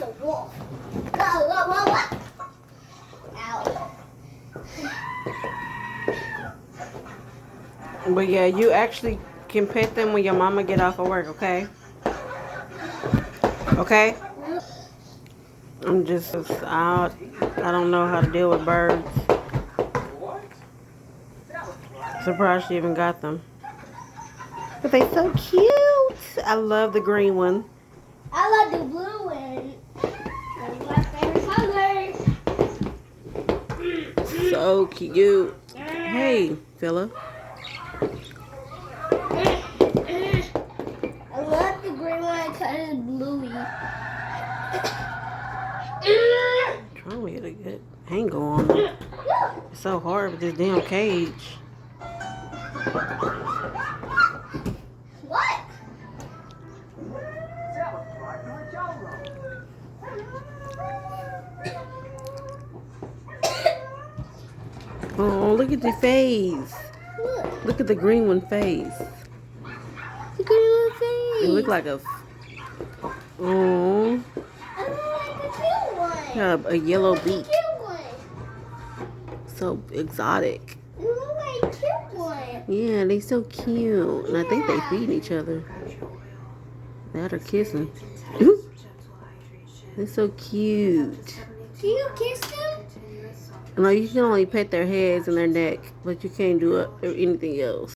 a wolf. Whoa, whoa, whoa, whoa. Ow. But yeah, you actually can pet them when your mama get off of work, okay? Okay? I'm just out. I don't know how to deal with birds. Surprised she even got them. But they so cute. I love the green one. I love the blue one. That's my favorite color. So cute. Hey, Philip. I love the green one because it's bluey. Trying to get a good angle on it. It's so hard with this damn cage. What? Oh, look at the face. Look at the green one face. The green one face. It look like a... Oh. I like the cute one. Got a yellow beak. Cute one. So exotic. I like the cute one. Yeah, they so cute. And I think they feed each other. That or kissing. They're so cute. Do you kiss them? No, you can only pet their heads and their neck, but you can't do anything else.